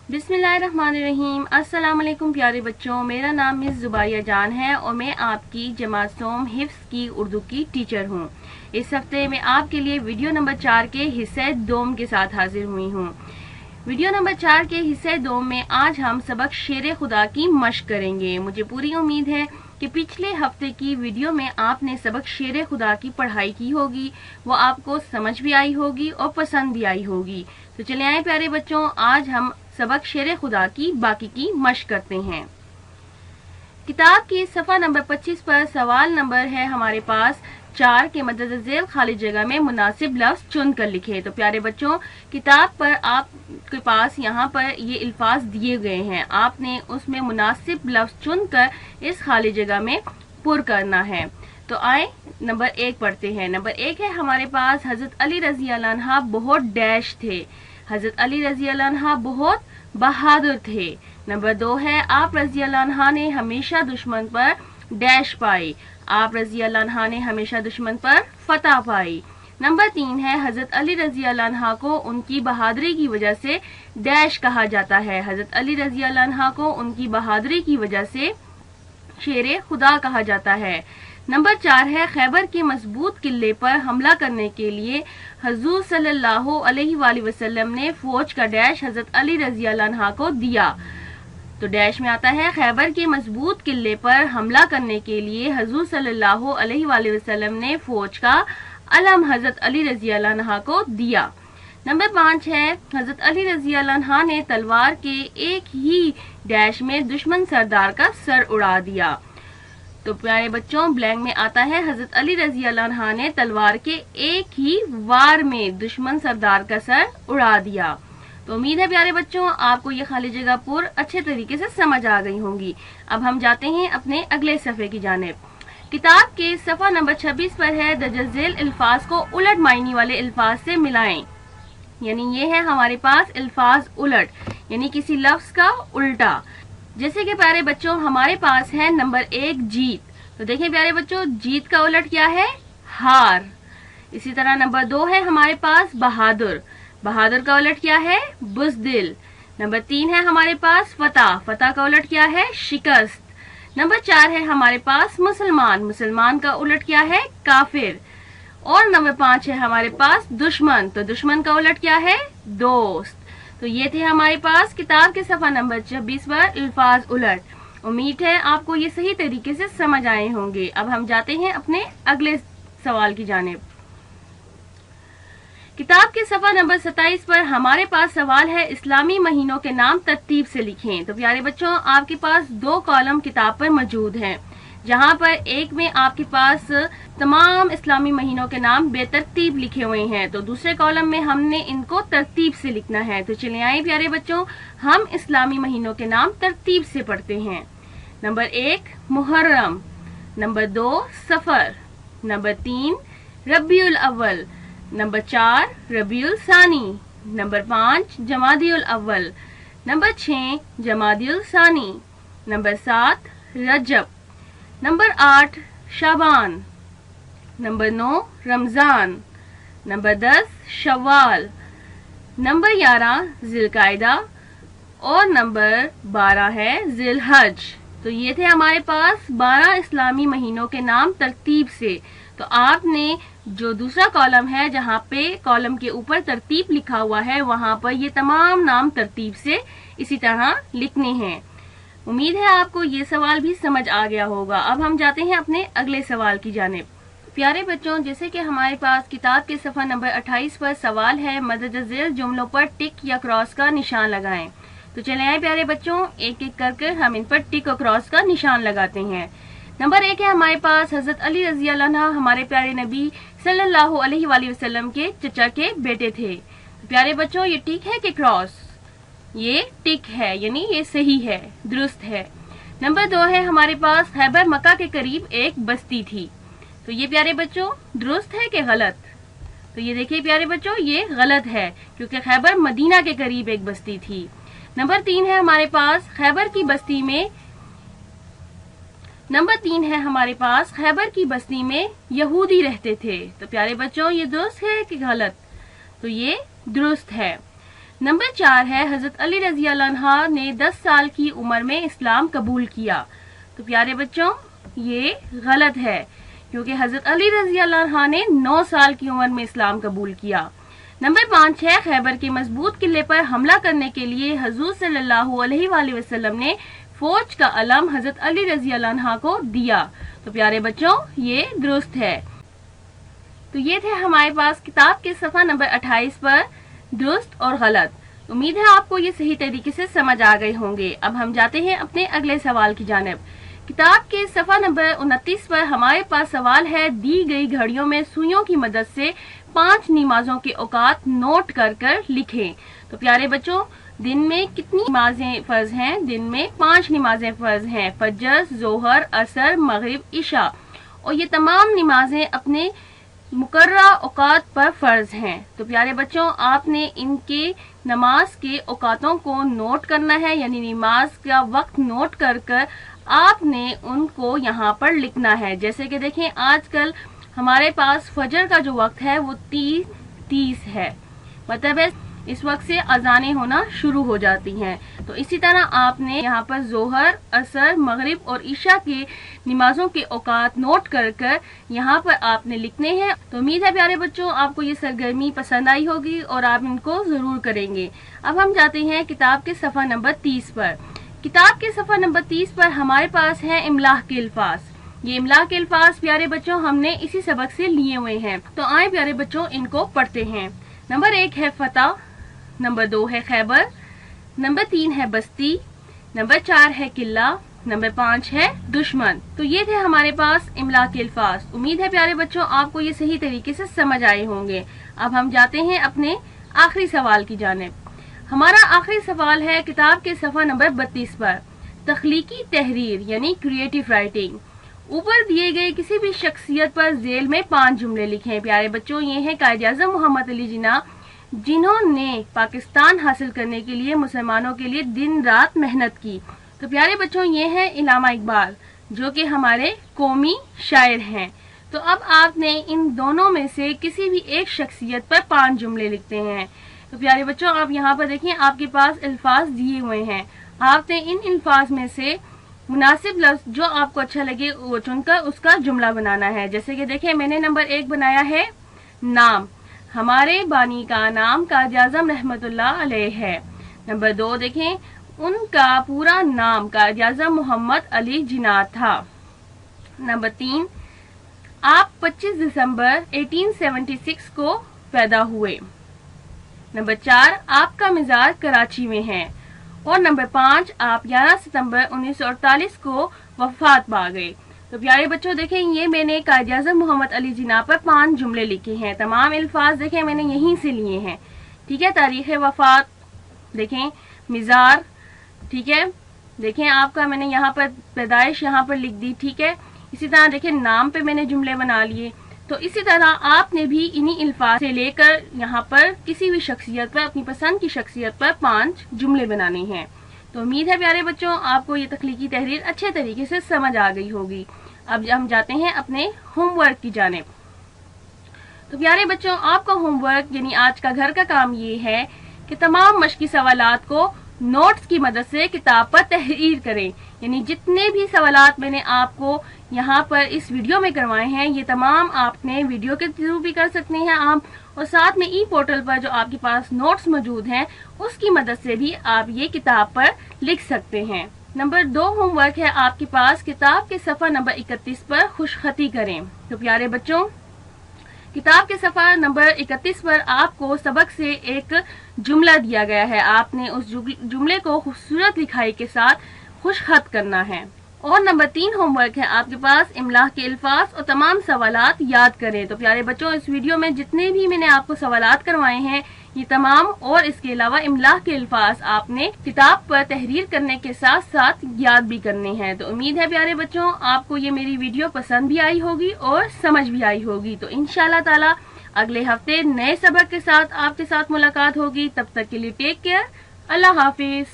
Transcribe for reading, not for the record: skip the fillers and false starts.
बिस्मिल्लाहिर्रहमानिर्रहीम। अस्सलाम वालेकुम प्यारे बच्चों, मेरा नाम मिस जुबारिया जान है और मैं आपकी जमात सोम हिफ्स की उर्दू की टीचर हूँ। इस हफ्ते मैं आपके लिए वीडियो नंबर 4 के हिस्से दोम के साथ हाजिर हुई हूँ। वीडियो नंबर 4 के हिस्से दोम में आज हम सबक शेर खुदा की मश्क करेंगे। मुझे पूरी उम्मीद है कि पिछले हफ्ते की वीडियो में आपने सबक शेर खुदा की पढ़ाई की होगी, वो आपको समझ भी आई होगी और पसंद भी आई होगी। तो चले आए प्यारे बच्चों, आज हम सबक शेर खुदा की बाकी की मश्क करते हैं। किताब की सफ़ा नंबर 25 पर सवाल नंबर है हमारे पास 4 के मदद झेल खाली जगह में मुनासिब लफ्ज चुन कर लिखे। तो प्यारे बच्चों, किताब पर आपके पास यहाँ पर ये अल्फाज दिए गए हैं, आपने उसमें मुनासिब लफ्ज चुनकर इस खाली जगह में पुर करना है। तो आए नंबर 1 पढ़ते हैं। नंबर 1 है हमारे पास हजरत अली रजी अल्लाह अन्हा बहुत डैश थे। हजरत अली रजी अल्लाह अन्हा बहुत बहादुर थे। नंबर 2 है आप रजी अल्लाह अन्हा ने हमेशा दुश्मन पर डैश पाई। आप रजी अल्लाह अन्हा ने हमेशा दुश्मन पर फतह पाई। नंबर 3 है हजरत अली रजी अल्लाह अन्हा को उनकी बहादुरी की वजह से डैश कहा जाता है। हजरत अली रजी अल्लाह अन्हा को उनकी बहादुरी की वजह से शेर खुदा कहा जाता है। नंबर 4 है खैबर के मजबूत किले पर हमला करने के लिए हजूर सल्लल्लाहु अलैहि वसल्लम ने फौज का डैश हजरत अली रजी अल्लाह अन्हा को दिया। तो डैश में आता है खैबर के मजबूत किले पर हमला करने के लिए हजूर सल्लल्लाहु अलैहि वसल्लम ने फौज का अलम हजरत अली रजी अल्लाह अन्हा को दिया। नंबर 5 है हजरत अली रजी अल्लाह अन्हा ने तलवार के एक ही डैश में दुश्मन सरदार का सर उड़ा दिया। तो प्यारे बच्चों, ब्लैंक में आता है हजरत अली रजी अल्लाह अन्हा ने तलवार के एक ही वार में दुश्मन सरदार का सर उड़ा दिया। तो उम्मीद है प्यारे बच्चों आपको ये खाली जगह पूर अच्छे तरीके से समझ आ गई होंगी। अब हम जाते हैं अपने अगले सफ़े की जानिब। किताब के सफ़ा नंबर 26 पर है दर्ज अल्फाज को उलट मायने वाले अल्फाज से मिलाएं। यानी ये है हमारे पास अल्फाज उलट, यानी किसी लफ्ज का उल्टा। जैसे कि प्यारे बच्चों हमारे पास है नंबर 1 जीत। तो देखिए प्यारे बच्चों, जीत का उलट क्या है? हार। इसी तरह नंबर 2 है हमारे पास बहादुर। बहादुर का उलट क्या है? बुज़दिल। नंबर 3 है हमारे पास फतह। फतह का उलट क्या है? शिकस्त। नंबर 4 है हमारे पास मुसलमान। मुसलमान का उलट क्या है? काफिर। और नंबर 5 है हमारे पास दुश्मन। तो दुश्मन का उलट क्या है? दोस्त। तो ये थे हमारे पास किताब के सफ़ा नंबर 26 पर अल्फाज उलट। उम्मीद है आपको ये सही तरीके से समझ आए होंगे। अब हम जाते हैं अपने अगले सवाल की जानिब। किताब के सफ़ा नंबर 27 पर हमारे पास सवाल है इस्लामी महीनों के नाम तरतीब से लिखें। तो प्यारे बच्चों आपके पास 2 कॉलम किताब पर मौजूद हैं, जहाँ पर एक में आपके पास तमाम इस्लामी महीनों के नाम बेतरतीब लिखे हुए हैं, तो दूसरे कॉलम में हमने इनको तरतीब से लिखना है। तो चलिए आए प्यारे बच्चों, हम इस्लामी महीनों के नाम तरतीब से पढ़ते हैं। नंबर 1 मुहर्रम, नंबर 2 सफर, नंबर 3 रबीउल अव्वल, नंबर 4 रबीउल सानी, नंबर 5 जमादियुल अव्वल, नंबर 6 जमादियुल सानी, नंबर 7 रजब, नंबर 8 शाबान, नंबर 9 रमजान, नंबर 10 शव्वाल, नंबर 11 जिलकायदा और नंबर 12 है जिलहज। तो ये थे हमारे पास 12 इस्लामी महीनों के नाम तरतीब से। तो आपने जो दूसरा कॉलम है जहाँ पे कॉलम के ऊपर तरतीब लिखा हुआ है, वहाँ पर ये तमाम नाम तरतीब से इसी तरह लिखने हैं। उम्मीद है आपको ये सवाल भी समझ आ गया होगा। अब हम जाते हैं अपने अगले सवाल की जानिब। प्यारे बच्चों, जैसे कि हमारे पास किताब के सफ़ा नंबर 28 पर सवाल है मदद झेल जुमलों पर टिक या क्रॉस का निशान लगाएं। तो चले आए प्यारे बच्चों, एक एक करके हम इन पर टिक और क्रॉस का निशान लगाते हैं। नंबर 1 है हमारे पास हजरत अली रजी अल्लाह अन्हा हमारे प्यारे नबी सल्लल्लाहु अलैहि वसल्लम के चचा के बेटे थे। प्यारे बच्चों ये टिक है कि क्रॉस? ये टिक है, यानी ये सही है, दुरुस्त है। नंबर 2 है हमारे पास खैबर मक्का के करीब एक बस्ती थी। तो ये प्यारे बच्चों दुरुस्त है कि गलत? तो ये देखिए प्यारे बच्चों ये गलत है, क्योंकि खैबर मदीना के करीब एक बस्ती थी। नंबर 3 है हमारे पास खैबर की बस्ती में यहूदी रहते थे। तो प्यारे बच्चों ये दुरुस्त है कि गलत? तो ये दुरुस्त है। नंबर 4 है हजरत अली रजी अल्लाह अन्हा ने 10 साल की उम्र में इस्लाम कबूल किया। तो प्यारे बच्चों ये गलत है, क्योंकि हजरत अली रजी अल्लाह अन्हा ने 9 साल की उम्र में इस्लाम कबूल किया। नंबर 5 है खैबर के मजबूत किले पर हमला करने के लिए हुजूर सल्लल्लाहु अलैहि वसल्लम ने फौज का अलम हजरत अली रजी अल्लाह अन्हा को दिया। तो प्यारे बच्चों ये दुरुस्त है। तो ये थे हमारे पास किताब के सफ़ा नंबर 28 पर दुरुस्त और गलत। उम्मीद है आपको ये सही तरीके से समझ आ गए होंगे। अब हम जाते हैं अपने अगले सवाल की जानिब। किताब के सफ़ा नंबर 29 पर हमारे पास सवाल है, दी गई घड़ियों में सुइयों की मदद से 5 नमाजों के औकात नोट कर कर लिखें। तो प्यारे बच्चों दिन में कितनी नमाजें फर्ज हैं? दिन में 5 नमाजें फर्ज हैं, फजर, जोहर, असर, मगरिब, इशा। और ये तमाम नमाजें अपने मुकर्ररा औकात पर फर्ज हैं। तो प्यारे बच्चों आपने इनके नमाज के औकातों को नोट करना है, यानी नमाज का वक्त नोट कर कर आपने उनको यहाँ पर लिखना है। जैसे कि देखें आजकल हमारे पास फजर का जो वक्त है वो 30 है, मतलब है इस वक्त से अजानें होना शुरू हो जाती हैं। तो इसी तरह आपने यहाँ पर जोहर, असर, मगरिब और ईशा के नमाजों के औकात नोट कर कर यहाँ पर आपने लिखने हैं। तो उम्मीद है प्यारे बच्चों आपको ये सरगर्मी पसंद आई होगी और आप इनको जरूर करेंगे। अब हम जाते हैं किताब के सफ़ा नंबर 30 पर। किताब के सफ़ा नंबर 30 पर हमारे पास है इमलाह के अल्फाज। ये इमलाह के अल्फाज प्यारे बच्चों हमने इसी सबक से लिए हुए हैं। तो आए प्यारे बच्चों इनको पढ़ते हैं। नंबर 1 है फतह, नंबर 2 है खैबर, नंबर 3 है बस्ती, नंबर 4 है किला, नंबर 5 है दुश्मन। तो ये थे हमारे पास इमला के अल्फाज। उम्मीद है प्यारे बच्चों आपको ये सही तरीके से समझ आए होंगे। अब हम जाते हैं अपने आखिरी सवाल की जानिब। हमारा आखिरी सवाल है किताब के सफ़ा नंबर 32 पर, तख्लीकी तहरीर यानी क्रिएटिव राइटिंग। ऊपर दिए गए किसी भी शख्सियत पर जेल में 5 जुमले लिखें। प्यारे बच्चों ये है कायद-ए-आज़म मोहम्मद अली जिन्ना, जिन्होंने पाकिस्तान हासिल करने के लिए मुसलमानों के लिए दिन रात मेहनत की। तो प्यारे बच्चों ये है इलामा इकबाल, जो कि हमारे कौमी शायर हैं। तो अब आपने इन दोनों में से किसी भी एक शख्सियत पर 5 जुमले लिखते हैं। तो प्यारे बच्चों आप यहाँ पर देखिए आपके पास अल्फाज दिए हुए हैं। आपने इन अल्फाज में से मुनासिब लफ्ज जो आपको अच्छा लगे वो चुनकर उसका जुमला बनाना है। जैसे कि देखिए मैंने नंबर 1 बनाया है नाम, हमारे बानी का नाम कायद-ए-आज़म रहमतुल्लाह अलैह है। नंबर 2 देखें उनका पूरा नाम कायद-ए-आज़म मोहम्मद अली जिन्ना था। नंबर 3 आप 25 दिसंबर 1876 को पैदा हुए। नंबर 4 आपका मिजाज कराची में है। और नंबर 5 आप 11 सितंबर 1948 को वफात पा गए। तो प्यारे बच्चों देखें ये मैंने कायद-ए-आज़म मोहम्मद अली जिन्ना पर 5 जुमले लिखे हैं। तमाम अल्फाज देखें मैंने यहीं से लिए हैं। ठीक है, तारीख वफात देखें, मिजार, ठीक है, देखें आपका मैंने यहाँ पर पैदाइश यहाँ पर लिख दी। ठीक है, इसी तरह देखें नाम पे मैंने जुमले बना लिए। तो इसी तरह आपने भी इन्हीं अल्फाज से लेकर यहाँ पर किसी भी शख्सियत पर, अपनी पसंद की शख्सियत पर 5 जुमले बनाने हैं। तो उम्मीद है प्यारे बच्चों आपको ये तख्लीकी तहरीर अच्छे तरीके से समझ आ गई होगी। अब हम जाते हैं अपने होमवर्क की जानिब। तो प्यारे बच्चों आपका होमवर्क यानी आज का घर का काम ये है कि तमाम मश्की सवालात को नोट्स की मदद से किताब पर तहरीर करें। यानी जितने भी सवालात मैंने आपको यहाँ पर इस वीडियो में करवाए हैं ये तमाम आपने वीडियो के थ्रू भी कर सकते हैं आप, और साथ में ई पोर्टल पर जो आपके पास नोट्स मौजूद हैं उसकी मदद से भी आप ये किताब पर लिख सकते हैं। नंबर 2 होमवर्क है आपके पास किताब के सफ़ा नंबर 31 पर खुशखती करें। तो प्यारे बच्चों किताब के सफ़ा नंबर 31 पर आपको सबक से एक जुमला दिया गया है। आपने उस जुमले को खूबसूरत लिखाई के साथ खुशखत करना है। और नंबर 3 होमवर्क है आपके पास इमलाह के अल्फाज और तमाम सवालात याद करें। तो प्यारे बच्चों इस वीडियो में जितने भी मैंने आपको सवालात करवाए हैं ये तमाम और इसके अलावा इमलाह के अल्फाज आपने किताब पर तहरीर करने के साथ साथ याद भी करने हैं। तो उम्मीद है प्यारे बच्चों आपको ये मेरी वीडियो पसंद भी आई होगी और समझ भी आई होगी। तो इंशाल्लाह ताला अगले हफ्ते नए सबक के साथ आपके साथ मुलाकात होगी। तब तक के लिए टेक केयर, अल्लाह हाफिज।